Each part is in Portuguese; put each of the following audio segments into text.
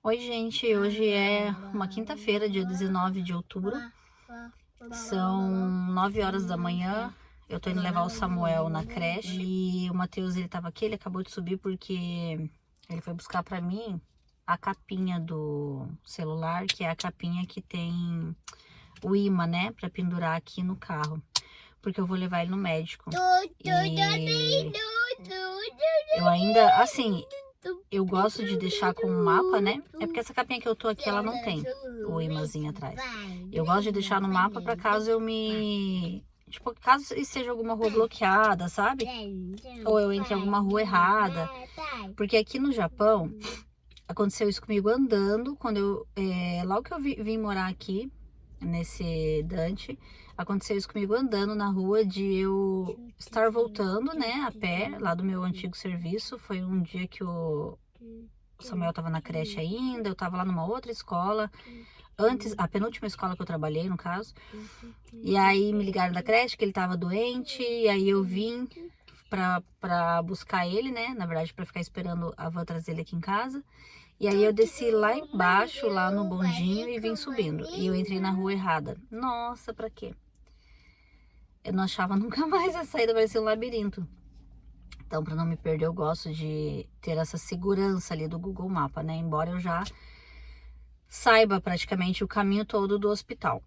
Oi, gente, hoje é uma quinta-feira, dia 19 de outubro, são 9 horas da manhã, eu tô indo levar o Samuel na creche e o Matheus, ele tava aqui, ele acabou de subir porque ele foi buscar pra mim a capinha do celular, que é a capinha que tem o imã, né, pra pendurar aqui no carro, porque eu vou levar ele no médico. E eu ainda, assim, eu gosto de deixar com o mapa, né? É porque essa capinha que eu tô aqui, ela não tem o imãzinho atrás. Eu gosto de deixar no mapa pra caso eu me... Tipo, caso seja alguma rua bloqueada, sabe? Ou eu entre em alguma rua errada. Porque aqui no Japão, aconteceu isso comigo andando, quando eu... logo que eu vim morar aqui, nesse Dante, aconteceu isso comigo andando na rua, de eu estar voltando, né, a pé, lá do meu antigo serviço. Foi um dia que o Samuel tava na creche ainda, eu tava lá numa outra escola, antes, a penúltima escola que eu trabalhei, no caso, e aí me ligaram da creche que ele tava doente, e aí eu vim pra buscar ele, né, na verdade pra ficar esperando a van trazer ele aqui em casa. E aí eu desci lá embaixo, lá no bondinho, e vim subindo. E eu entrei na rua errada. Nossa, pra quê? Eu não achava nunca mais a saída, parecia um labirinto. Então, pra não me perder, eu gosto de ter essa segurança ali do Google Mapa, né? Embora eu já saiba praticamente o caminho todo do hospital.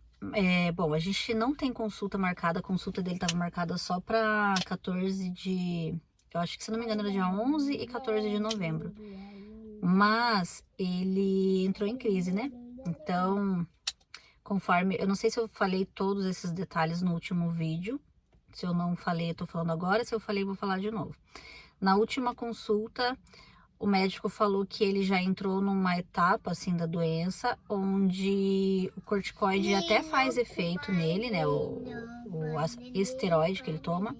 Bom, a gente não tem consulta marcada. A consulta dele estava marcada só pra 14 de... Eu acho que, se não me engano, era dia 11 e 14 de novembro. Mas ele entrou em crise, né? Então, conforme... Eu não sei se eu falei todos esses detalhes no último vídeo. Se eu não falei, eu tô falando agora. Se eu falei, eu vou falar de novo. Na última consulta, o médico falou que ele já entrou numa etapa, assim, da doença, onde o corticoide até faz efeito nele, né? O esteroide que ele toma.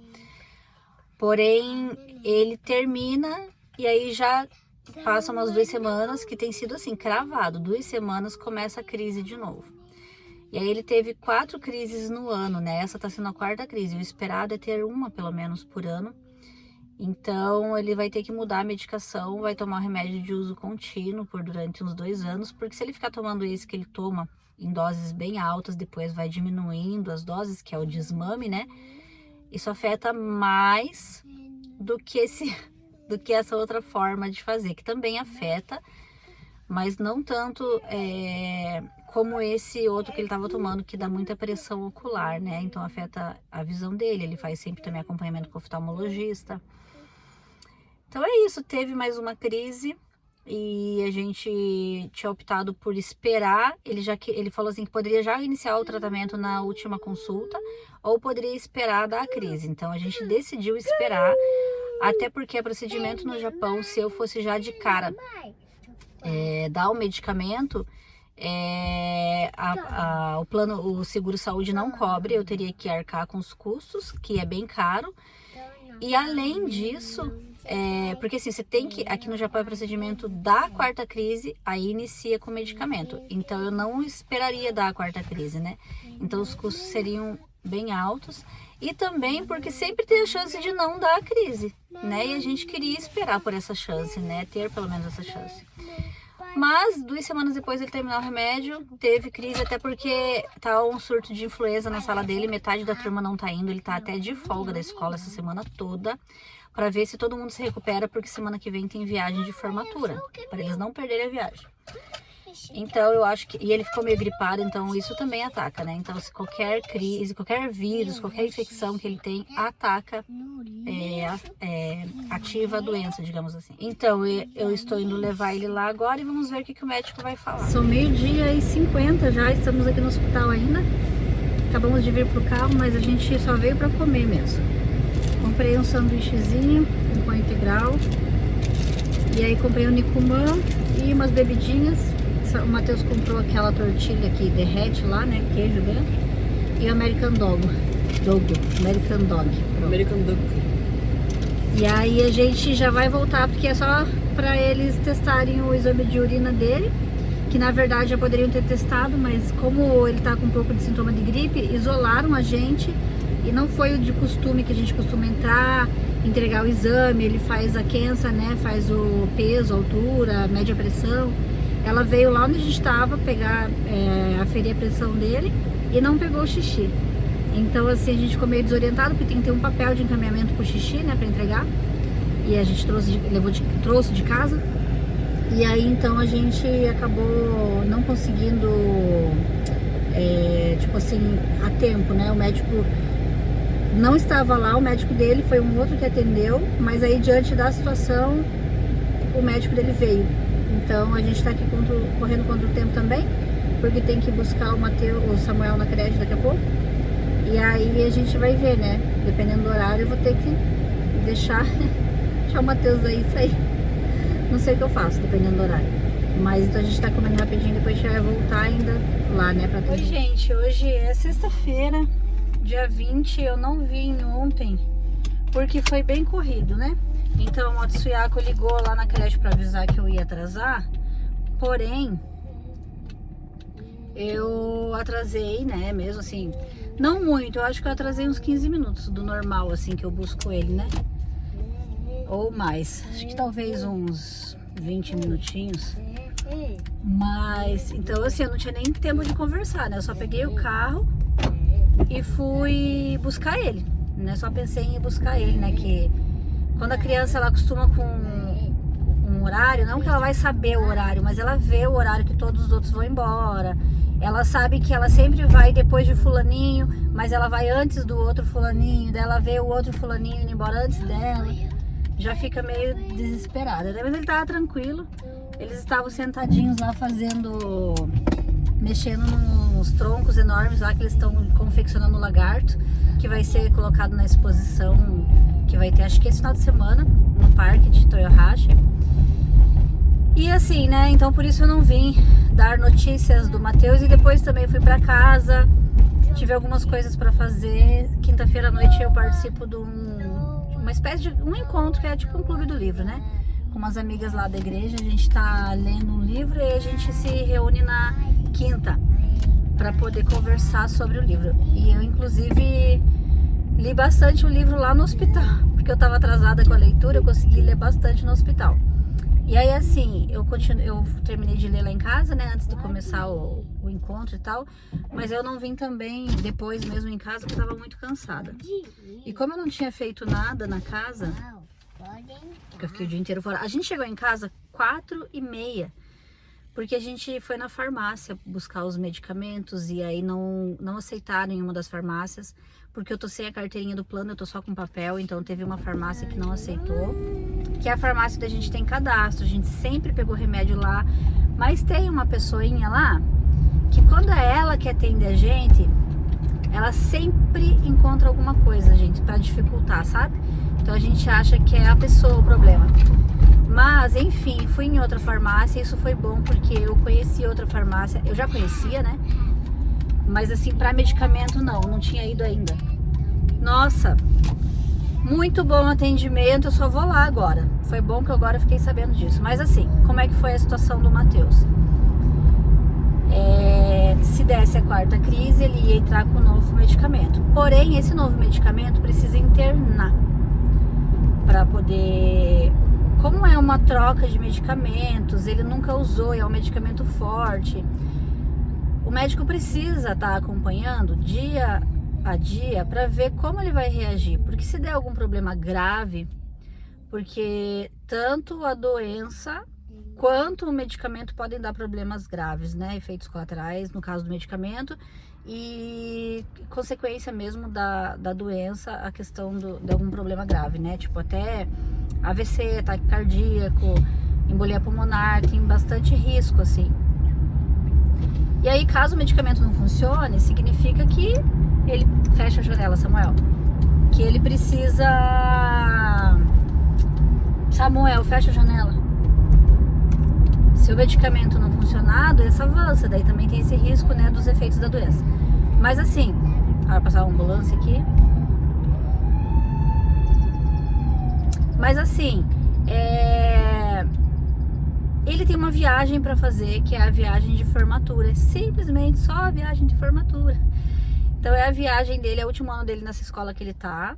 Porém, ele termina e aí já passa umas 2 semanas, que tem sido assim, cravado. 2 semanas começa a crise de novo. E aí ele teve 4 crises no ano, né? Essa tá sendo a 4ª crise. O esperado é ter uma, pelo menos, por ano. Então, ele vai ter que mudar a medicação, vai tomar remédio de uso contínuo durante uns 2 anos, porque se ele ficar tomando esse que ele toma em doses bem altas, depois vai diminuindo as doses, que é o desmame, né? Isso afeta mais do que essa outra forma de fazer, que também afeta, mas não tanto como esse outro que ele estava tomando, que dá muita pressão ocular, né? Então afeta a visão dele. Ele faz sempre também acompanhamento com o oftalmologista. Então é isso, teve mais uma crise e a gente tinha optado por esperar. Ele falou assim que poderia já iniciar o tratamento na última consulta ou poderia esperar dar a crise. Então a gente decidiu esperar, até porque é procedimento no Japão. Se eu fosse já de cara dar o medicamento, o seguro-saúde não cobre, eu teria que arcar com os custos, que é bem caro. E além disso, porque assim, você tem que, aqui no Japão é procedimento da 4ª crise, aí inicia com medicamento. Então eu não esperaria dar a 4ª crise, né? Então os custos seriam bem altos. E também porque sempre tem a chance de não dar a crise, né? E a gente queria esperar por essa chance, né? Ter pelo menos essa chance. Mas 2 semanas depois ele terminar o remédio, teve crise, até porque tá um surto de influenza na sala dele, metade da turma não tá indo, ele tá até de folga da escola essa semana toda, pra ver se todo mundo se recupera, porque semana que vem tem viagem de formatura, para eles não perderem a viagem. Então eu acho que... E ele ficou meio gripado, então isso também ataca, né? Então se qualquer crise, qualquer vírus, qualquer infecção que ele tem, ataca, ativa a doença, digamos assim. Então eu estou indo levar ele lá agora e vamos ver o que o médico vai falar. São 12h50 já, estamos aqui no hospital ainda. Acabamos de vir pro carro, mas a gente só veio para comer mesmo. Comprei um sanduíchezinho com pão integral. E aí comprei um Nikumã e umas bebidinhas. O Matheus comprou aquela tortilha que derrete lá, né? Queijo dentro. E o American Dog. American Dog. American Dog. E aí a gente já vai voltar, porque é só para eles testarem o exame de urina dele. Que na verdade já poderiam ter testado, mas como ele tá com um pouco de sintoma de gripe, isolaram a gente. E não foi o de costume que a gente costuma entrar, entregar o exame. Ele faz a Kensa, né? Faz o peso, a altura, mede a pressão. ela veio lá onde a gente estava pegar, aferir a pressão dele e não pegou o xixi. Então assim, a gente ficou meio desorientado, porque tem que ter um papel de encaminhamento pro xixi, né, pra entregar. E a gente trouxe de casa. E aí então a gente acabou não conseguindo, tipo assim, a tempo, né? O médico não estava lá, o médico dele foi um outro que atendeu, mas aí diante da situação, o médico dele veio. Então a gente tá aqui correndo contra o tempo também, porque tem que buscar o Samuel na creche daqui a pouco. E aí a gente vai ver, né? Dependendo do horário, eu vou ter que deixar o Matheus aí sair. Não sei o que eu faço, dependendo do horário. Mas então a gente tá comendo rapidinho, depois a gente vai voltar ainda lá, né? Oi, gente, hoje é sexta-feira, dia 20. Eu não vim ontem, porque foi bem corrido, né? Então o Matsuyako ligou lá na creche pra avisar que eu ia atrasar. Porém, eu atrasei, né? Mesmo assim, não muito. Eu acho que eu atrasei uns 15 minutos do normal, assim, que eu busco ele, né? Ou mais, acho que talvez uns 20 minutinhos. Mas, então assim, eu não tinha nem tempo de conversar, né? Eu só peguei o carro e fui buscar ele, né? Só pensei em ir buscar ele, né? Que quando a criança, ela acostuma com um horário, não que ela vai saber o horário, mas ela vê o horário que todos os outros vão embora. Ela sabe que ela sempre vai depois de fulaninho, mas ela vai antes do outro fulaninho, daí ela vê o outro fulaninho indo embora antes dela. Já fica meio desesperada, né? Mas ele tava tranquilo. Eles estavam sentadinhos lá mexendo nos troncos enormes lá que eles estão confeccionando o lagarto, que vai ser colocado na exposição que vai ter, acho que esse final de semana, no parque de Toyohashi. E assim, né? Então por isso eu não vim dar notícias do Matheus e depois também fui pra casa, tive algumas coisas pra fazer. Quinta-feira à noite eu participo de uma espécie de um encontro que é tipo um clube do livro, né? Com umas amigas lá da igreja, a gente tá lendo um livro e a gente se reúne na quinta para poder conversar sobre o livro. E eu, inclusive, li bastante o livro lá no hospital, porque eu tava atrasada com a leitura, eu consegui ler bastante no hospital. E aí, assim, eu terminei de ler lá em casa, né, antes de começar o encontro e tal, mas eu não vim também depois mesmo em casa, porque eu tava muito cansada. E como eu não tinha feito nada na casa, porque eu fiquei o dia inteiro fora, a gente chegou em casa 4h30, porque a gente foi na farmácia buscar os medicamentos e aí não aceitaram em uma das farmácias, porque eu tô sem a carteirinha do plano, eu tô só com papel, então teve uma farmácia que não aceitou, que é a farmácia da gente tem cadastro, a gente sempre pegou remédio lá, mas tem uma pessoinha lá, que quando é ela que atende a gente, ela sempre encontra alguma coisa, gente, pra dificultar, sabe? Então a gente acha que é a pessoa o problema. Mas, enfim, fui em outra farmácia, isso foi bom porque eu conheci outra farmácia, eu já conhecia, né? Mas assim, pra medicamento não tinha ido ainda. Nossa, muito bom atendimento, eu só vou lá agora. Foi bom que agora eu fiquei sabendo disso. Mas assim, como é que foi a situação do Matheus? Se desse a quarta crise, ele ia entrar com um novo medicamento. Porém, esse novo medicamento precisa internar para poder... Como é uma troca de medicamentos, ele nunca usou, é um medicamento forte. O médico precisa estar acompanhando dia a dia para ver como ele vai reagir. Porque se der algum problema grave, porque tanto a doença quanto o medicamento podem dar problemas graves, né? Efeitos colaterais, no caso do medicamento, e consequência mesmo da doença, a questão de algum problema grave, né? Tipo até AVC, ataque cardíaco, embolia pulmonar, tem bastante risco, assim. E aí, caso o medicamento não funcione, significa que ele... Fecha a janela, Samuel. Que ele precisa... Samuel, fecha a janela. Se o medicamento não funcionar, a doença avança, daí também tem esse risco, né, dos efeitos da doença. Mas assim, vai passar uma ambulância aqui. Mas assim, ele tem uma viagem para fazer, que é a viagem de formatura. É simplesmente só a viagem de formatura. Então é a viagem dele, é o último ano dele nessa escola que ele tá.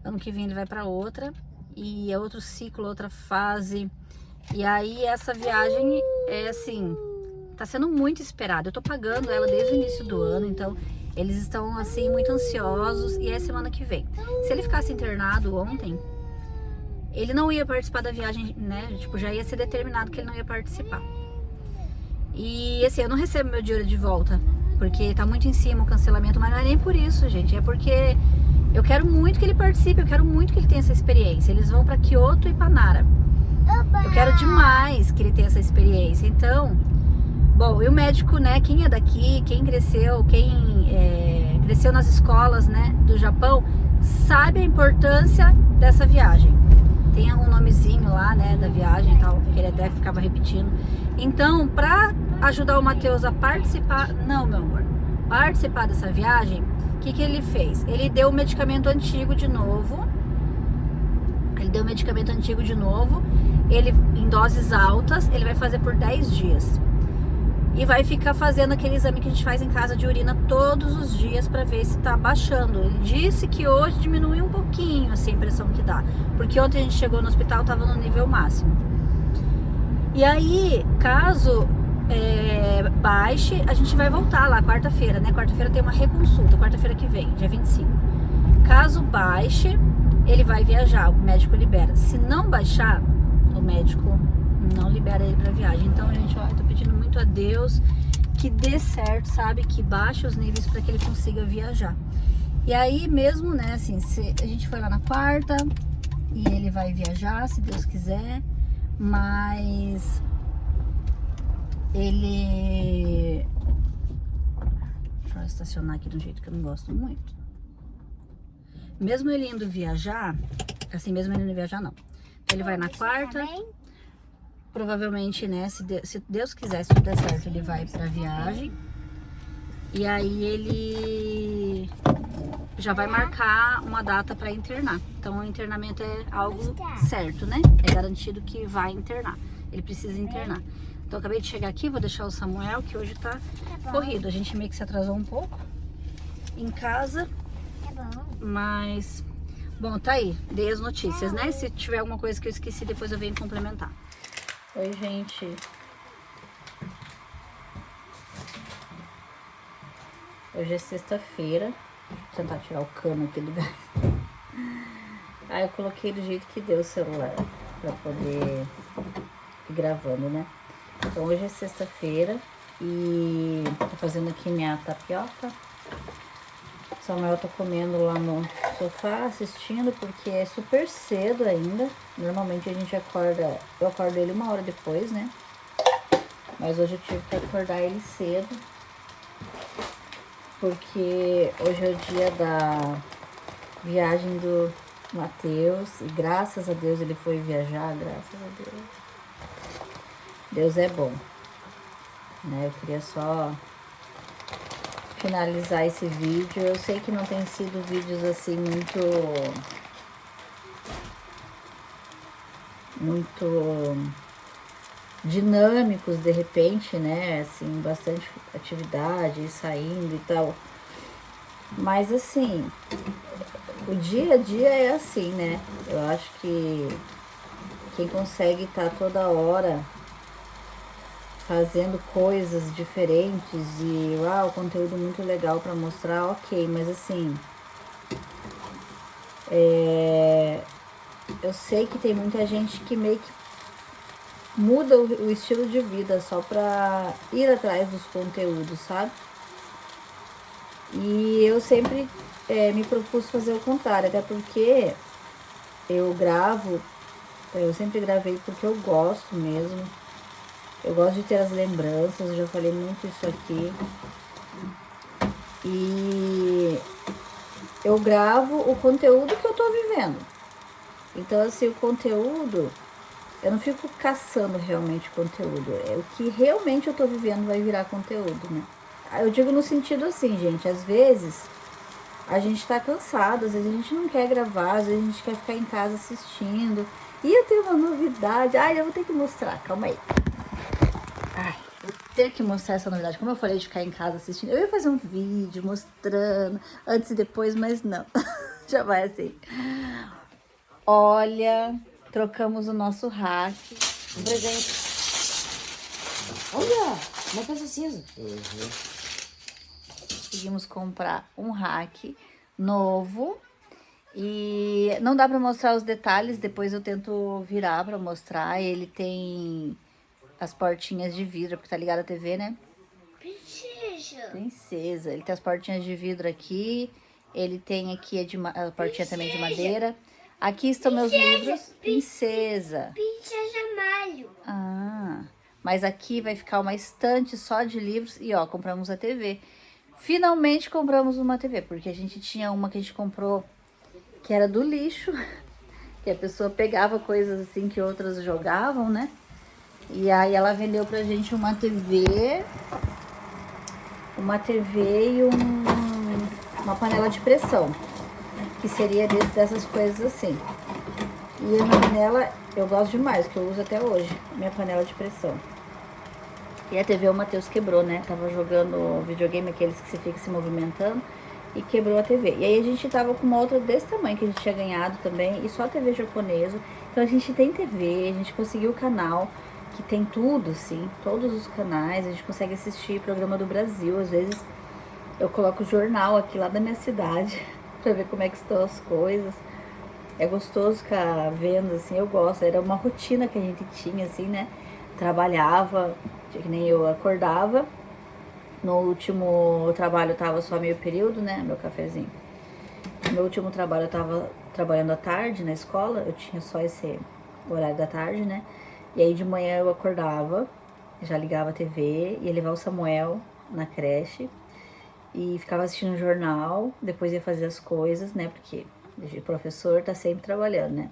Ano que vem ele vai para outra. E é outro ciclo, outra fase. E aí essa viagem é assim, tá sendo muito esperado. Eu tô pagando ela desde o início do ano, então eles estão, assim, muito ansiosos e é semana que vem. Se ele ficasse internado ontem, ele não ia participar da viagem, né? Tipo, já ia ser determinado que ele não ia participar. E, assim, eu não recebo meu dinheiro de volta, porque tá muito em cima o cancelamento, mas não é nem por isso, gente. É porque eu quero muito que ele participe, eu quero muito que ele tenha essa experiência. Eles vão pra Kyoto e pra Nara. Eu quero demais que ele tenha essa experiência. Então, bom, e o médico, né, quem é daqui, quem cresceu, cresceu nas escolas, né, do Japão, sabe a importância dessa viagem. Tem um nomezinho lá, né, da viagem e tal, que ele até ficava repetindo. Então, pra ajudar o Matheus a participar, não, meu amor, participar dessa viagem, o que ele fez? Ele deu o medicamento antigo de novo. Ele, em doses altas, ele vai fazer por 10 dias. E vai ficar fazendo aquele exame que a gente faz em casa de urina todos os dias para ver se tá baixando. Ele disse que hoje diminuiu um pouquinho assim, a impressão que dá. Porque ontem a gente chegou no hospital, tava no nível máximo. E aí, caso baixe, a gente vai voltar lá quarta-feira, né? Quarta-feira tem uma reconsulta, quarta-feira que vem, dia 25. Caso baixe, ele vai viajar, o médico libera. Se não baixar, o médico não libera ele pra viagem. Então, gente, ó, eu tô pedindo muito a Deus que dê certo, sabe? Que baixe os níveis para que ele consiga viajar. E aí mesmo, né, assim, a gente foi lá na quarta e ele vai viajar, se Deus quiser, mas ele... Deixa eu estacionar aqui de um jeito que eu não gosto muito. Mesmo ele indo viajar, assim, mesmo ele indo viajar, não. Ele vai na quarta, provavelmente, né, se Deus quiser, se tudo der certo, ele vai pra viagem. E aí ele já vai marcar uma data pra internar. Então o internamento é algo certo, né? É garantido que vai internar. Ele precisa internar. Então eu acabei de chegar aqui, vou deixar o Samuel, que hoje tá corrido. A gente meio que se atrasou um pouco em casa. Mas, bom, tá aí. Dei as notícias, né? Se tiver alguma coisa que eu esqueci, depois eu venho complementar. Oi, gente. Hoje é sexta-feira. Vou tentar tirar o cano aqui do gás. Aí eu coloquei do jeito que deu o celular pra poder ir gravando, né? Então hoje é sexta-feira e tô fazendo aqui minha tapioca. Samuel tá comendo lá no sofá, assistindo, porque é super cedo ainda. Normalmente a gente acorda, eu acordo ele 1 hora depois, né? Mas hoje eu tive que acordar ele cedo, porque hoje é o dia da viagem do Matheus. E graças a Deus ele foi viajar, graças a Deus. Deus é bom, né? Eu queria só finalizar esse vídeo. Eu sei que não tem sido vídeos assim muito dinâmicos de repente, né? Assim, bastante atividade, saindo e tal. Mas assim, o dia a dia é assim, né? Eu acho que quem consegue estar toda hora fazendo coisas diferentes e uau, conteúdo muito legal para mostrar, ok, mas assim, eu sei que tem muita gente que meio que muda o estilo de vida só para ir atrás dos conteúdos, sabe? E eu sempre me propus fazer o contrário, até porque eu sempre gravei porque eu gosto mesmo. Eu gosto de ter as lembranças, eu já falei muito isso aqui. E eu gravo o conteúdo que eu tô vivendo. Então, assim, o conteúdo, eu não fico caçando realmente conteúdo. É o que realmente eu tô vivendo vai virar conteúdo, né? Eu digo no sentido assim, gente, às vezes a gente tá cansado, às vezes a gente não quer gravar, às vezes a gente quer ficar em casa assistindo. E eu tenho uma novidade, eu vou ter que mostrar, calma aí. Vou ter que mostrar essa novidade. Como eu falei de ficar em casa assistindo, eu ia fazer um vídeo mostrando antes e depois, mas não. Já vai assim. Olha, trocamos o nosso rack. Um presente. Olha! Uma peça cinza. Conseguimos comprar um rack novo. E não dá pra mostrar os detalhes, depois eu tento virar pra mostrar. Ele tem as portinhas de vidro, porque tá ligado a TV, né? Princesa. Ele tem as portinhas de vidro aqui. Ele tem aqui a portinha também de madeira. Aqui estão meus livros. Princesa. Princesa Mario. Ah, mas aqui vai ficar uma estante só de livros. E ó, compramos a TV. Finalmente compramos uma TV, porque a gente tinha uma que a gente comprou que era do lixo, que a pessoa pegava coisas assim que outras jogavam, né? E aí ela vendeu pra gente uma TV e uma panela de pressão, que seria dessas coisas assim. E a minha panela eu gosto demais, que eu uso até hoje, minha panela de pressão. E a TV o Matheus quebrou, né? Tava jogando videogame, aqueles que você fica se movimentando, e quebrou a TV. E aí a gente tava com uma outra desse tamanho que a gente tinha ganhado também, e só TV japonesa. Então a gente tem TV, a gente conseguiu o canal, que tem tudo, assim, todos os canais, a gente consegue assistir programa do Brasil. Às vezes eu coloco o jornal aqui lá da minha cidade, pra ver como é que estão as coisas. É gostoso ficar vendo, assim, eu gosto. Era uma rotina que a gente tinha, assim, né? Trabalhava, que nem eu acordava. No último trabalho eu tava só meio período, né? Meu cafezinho. No meu último trabalho eu tava trabalhando à tarde na escola, eu tinha só esse horário da tarde, né? E aí de manhã eu acordava, já ligava a TV, ia levar o Samuel na creche e ficava assistindo o jornal, depois ia fazer as coisas, né? Porque o professor tá sempre trabalhando, né?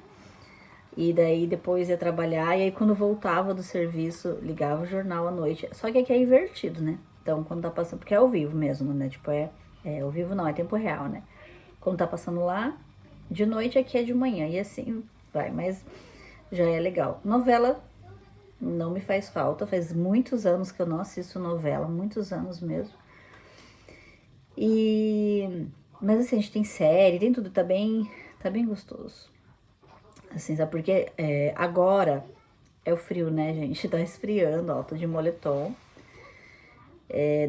E daí depois ia trabalhar, e aí quando voltava do serviço, ligava o jornal à noite. Só que aqui é invertido, né? Então quando tá passando, porque é ao vivo mesmo, né? Tipo, ao vivo não, é tempo real, né? Quando tá passando lá, de noite aqui é de manhã, e assim vai, mas já é legal. Novela não me faz falta, faz muitos anos que eu não assisto novela, muitos anos mesmo. Mas assim, a gente tem série, tem tudo, tá bem gostoso. Assim, sabe porque agora é o frio, né, gente? Tá esfriando, ó, tô de moletom.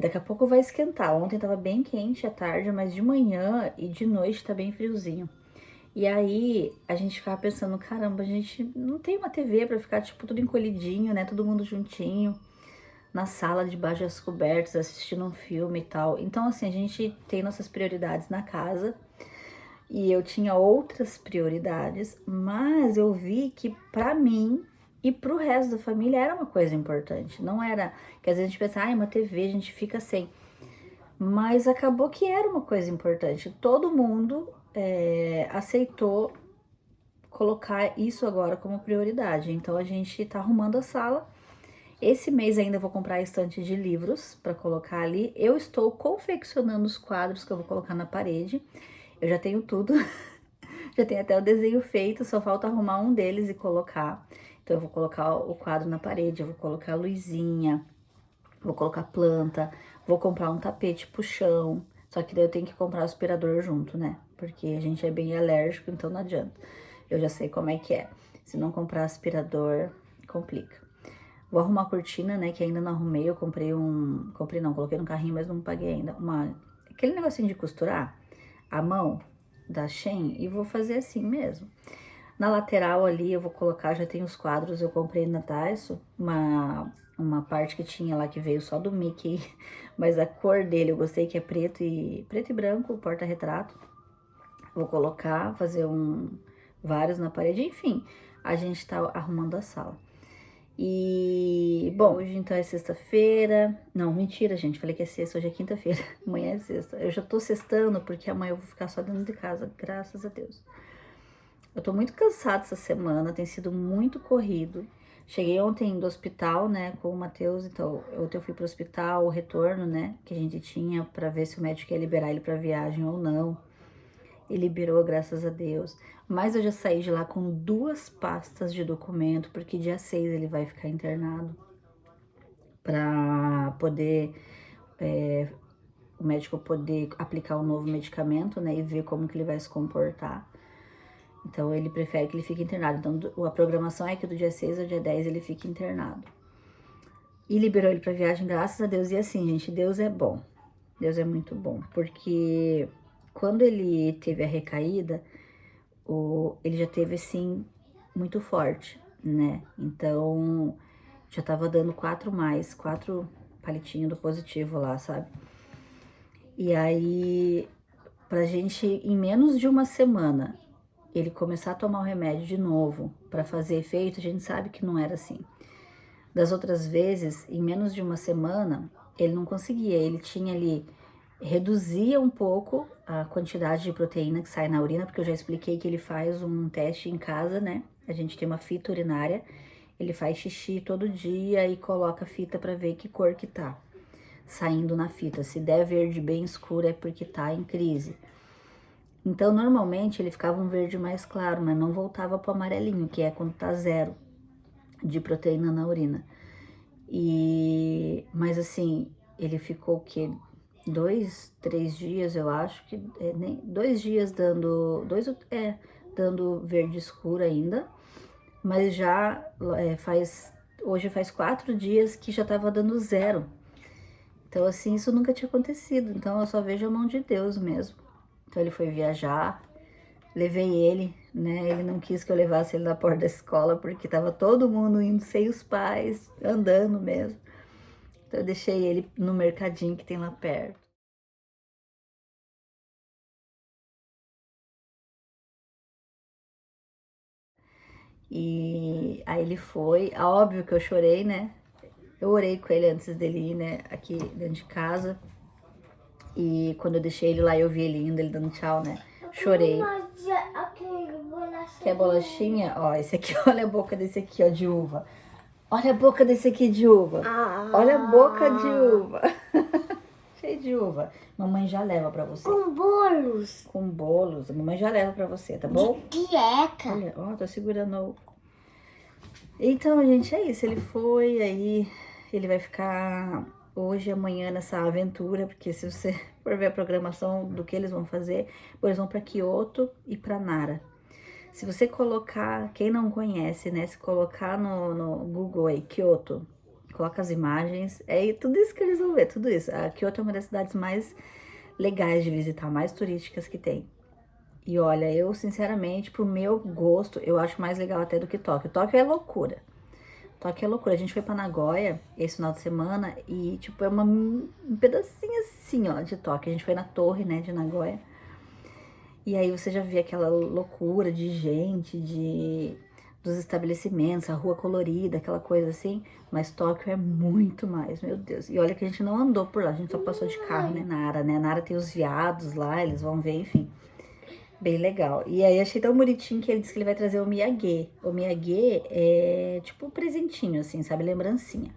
Daqui a pouco vai esquentar. Ontem tava bem quente à tarde, mas de manhã e de noite tá bem friozinho. E aí a gente ficava pensando, caramba, a gente não tem uma TV pra ficar, tipo, tudo encolhidinho, né? Todo mundo juntinho, na sala, debaixo das cobertas, assistindo um filme e tal. Então, assim, a gente tem nossas prioridades na casa. E eu tinha outras prioridades, mas eu vi que pra mim e pro resto da família era uma coisa importante. Não era que às vezes a gente pensa, uma TV, a gente fica sem. Mas acabou que era uma coisa importante. Todo mundo aceitou colocar isso agora como prioridade. Então a gente tá arrumando a sala. Esse mês ainda vou comprar a estante de livros para colocar ali. Eu estou confeccionando os quadros que eu vou colocar na parede. Eu já tenho tudo. Já tenho até o desenho feito, só falta arrumar um deles e colocar. Então eu vou colocar o quadro na parede, eu vou colocar a luzinha, vou colocar planta, vou comprar um tapete pro chão. Só que daí eu tenho que comprar aspirador junto, né? Porque a gente é bem alérgico, então não adianta. Eu já sei como é que é. Se não comprar aspirador, complica. Vou arrumar a cortina, né? Que ainda não arrumei. Eu comprei comprei não, coloquei no carrinho, mas não paguei ainda. Aquele negocinho de costurar a mão da Shein, e vou fazer assim mesmo. Na lateral ali eu vou colocar, já tem os quadros, eu comprei na Daiso, uma parte que tinha lá que veio só do Mickey, mas a cor dele eu gostei, que é preto e branco, porta-retrato. Vou colocar, fazer vários na parede, enfim, a gente tá arrumando a sala. E, bom, hoje então é sexta-feira. Não, mentira, gente. Falei que é sexta, hoje é quinta-feira. Amanhã é sexta. Eu já tô sextando porque amanhã eu vou ficar só dentro de casa, graças a Deus. Eu tô muito cansada essa semana, tem sido muito corrido. Cheguei ontem do hospital, né, com o Matheus, então ontem eu fui pro hospital, o retorno, né, que a gente tinha pra ver se o médico ia liberar ele pra viagem ou não. E liberou, graças a Deus. Mas eu já saí de lá com 2 pastas de documento, porque dia 6 ele vai ficar internado. Pra poder, o médico poder aplicar um novo medicamento, né, e ver como que ele vai se comportar. Então ele prefere que ele fique internado. Então a programação é que do dia 6 ao dia 10 ele fique internado. e liberou ele para viagem, graças a Deus. E assim, gente, Deus é bom. Deus é muito bom, porque quando ele teve a recaída, ele já teve assim muito forte, né? Então já tava dando 4 palitinhos do positivo lá, sabe? E aí, pra gente, em menos de uma semana, ele começar a tomar o remédio de novo para fazer efeito, a gente sabe que não era assim. Das outras vezes, em menos de uma semana, ele não conseguia. Ele tinha ali, reduzia um pouco a quantidade de proteína que sai na urina, porque eu já expliquei que ele faz um teste em casa, né? A gente tem uma fita urinária, ele faz xixi todo dia e coloca a fita para ver que cor que tá saindo na fita. Se der verde bem escuro é porque tá em crise. Então, normalmente ele ficava um verde mais claro, mas não voltava pro amarelinho, que é quando tá zero de proteína na urina. Mas assim, ele ficou o quê? 2, 3 dias, eu acho que nem 2 dias dando verde escuro ainda, mas já hoje faz 4 dias que já tava dando zero. Então assim, isso nunca tinha acontecido. Então eu só vejo a mão de Deus mesmo. Então ele foi viajar, levei ele, né? Ele não quis que eu levasse ele na porta da escola, porque tava todo mundo indo sem os pais, andando mesmo. Então eu deixei ele no mercadinho que tem lá perto. E aí ele foi, óbvio que eu chorei, né? Eu orei com ele antes dele ir, né? Aqui dentro de casa. E quando eu deixei ele lá, eu vi ele indo, ele dando tchau, né? Chorei. Quer bolachinha? Ó, esse aqui, olha a boca desse aqui, ó, de uva. Olha a boca desse aqui de uva. Olha a boca de uva. Cheio de uva. Mamãe já leva pra você. Com bolos. Com bolos. A mamãe já leva pra você, tá bom? De quieca. Olha, ó, tô segurando. Então, gente, é isso. Ele foi, aí ele vai ficar hoje e amanhã nessa aventura, porque se você for ver a programação do que eles vão fazer, eles vão pra Kyoto e pra Nara. Se você colocar, quem não conhece, né? Se colocar no Google aí, Kyoto, coloca as imagens, é tudo isso que eles vão ver, tudo isso. A Kyoto é uma das cidades mais legais de visitar, mais turísticas que tem. E olha, eu sinceramente, pro meu gosto, eu acho mais legal até do que Tóquio. Tóquio é loucura. Tóquio é loucura. A gente foi pra Nagoya esse final de semana e, tipo, é um pedacinho assim, ó, de Tóquio. A gente foi na torre, né, de Nagoya. E aí você já vê aquela loucura de gente, dos estabelecimentos, a rua colorida, aquela coisa assim. Mas Tóquio é muito mais, meu Deus. E olha que a gente não andou por lá, a gente só passou de carro, né? Nara, né? Nara tem os veados lá, eles vão ver, enfim. Bem legal. E aí achei tão bonitinho que ele disse que ele vai trazer o miyagi. O miyagi é tipo um presentinho, assim, sabe? Lembrancinha.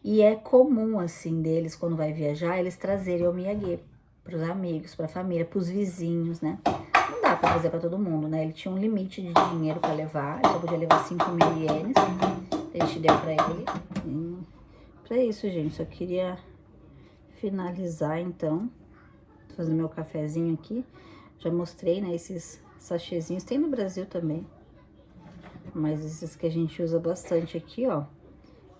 E é comum, assim, deles, quando vai viajar, eles trazerem o miyagi pros amigos, pra família, pros vizinhos, né? Não dá pra trazer pra todo mundo, né? Ele tinha um limite de dinheiro pra levar, ele só podia levar 5.000 ienes. A gente deu pra ele. Pra isso, gente, só queria finalizar, então. Tô fazendo meu cafezinho aqui. Já mostrei, né, esses sachêzinhos. Tem no Brasil também. Mas esses que a gente usa bastante aqui, ó.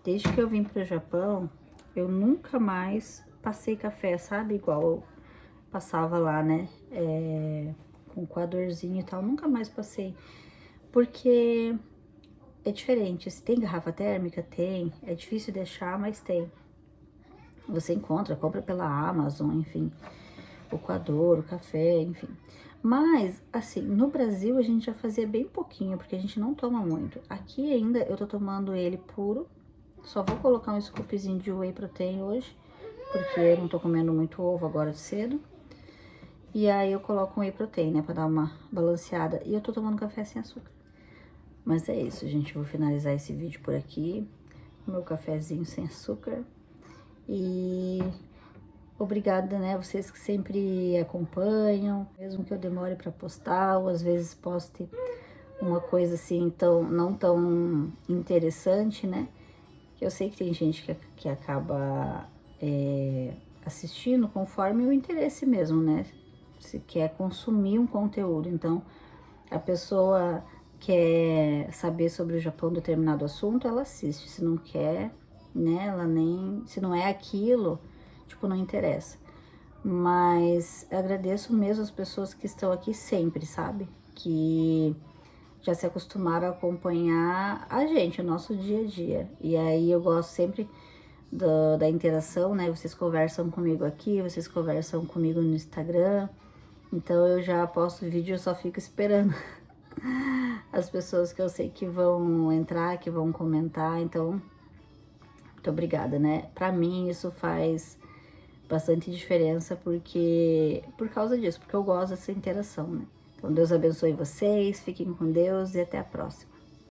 Desde que eu vim pro Japão, eu nunca mais passei café, sabe? Igual eu passava lá, né? Com coadorzinho e tal. Nunca mais passei. Porque é diferente. Se tem garrafa térmica, tem. É difícil de achar, mas tem. Você encontra, compra pela Amazon, enfim. O coador, o café, enfim. Mas, assim, no Brasil a gente já fazia bem pouquinho, porque a gente não toma muito. Aqui ainda eu tô tomando ele puro. Só vou colocar um scoopzinho de whey protein hoje, porque eu não tô comendo muito ovo agora cedo. E aí eu coloco um whey protein, né, pra dar uma balanceada. E eu tô tomando café sem açúcar. Mas é isso, gente. Vou finalizar esse vídeo por aqui. Meu cafezinho sem açúcar. E obrigada, né, vocês que sempre acompanham, mesmo que eu demore para postar, ou às vezes poste uma coisa assim não tão interessante, né, que eu sei que tem gente que acaba assistindo conforme o interesse mesmo, né, se quer consumir um conteúdo, então a pessoa quer saber sobre o Japão, determinado assunto, ela assiste, se não quer, né? Ela nem, se não é aquilo, tipo, não interessa. Mas eu agradeço mesmo as pessoas que estão aqui sempre, sabe? Que já se acostumaram a acompanhar a gente, o nosso dia a dia. E aí eu gosto sempre da interação, né? Vocês conversam comigo aqui, vocês conversam comigo no Instagram. Então eu já posto vídeo, eu só fico esperando as pessoas que eu sei que vão entrar, que vão comentar. Então, muito obrigada, né? Pra mim isso faz bastante diferença por causa disso, porque eu gosto dessa interação, né? Então Deus abençoe vocês, fiquem com Deus e até a próxima.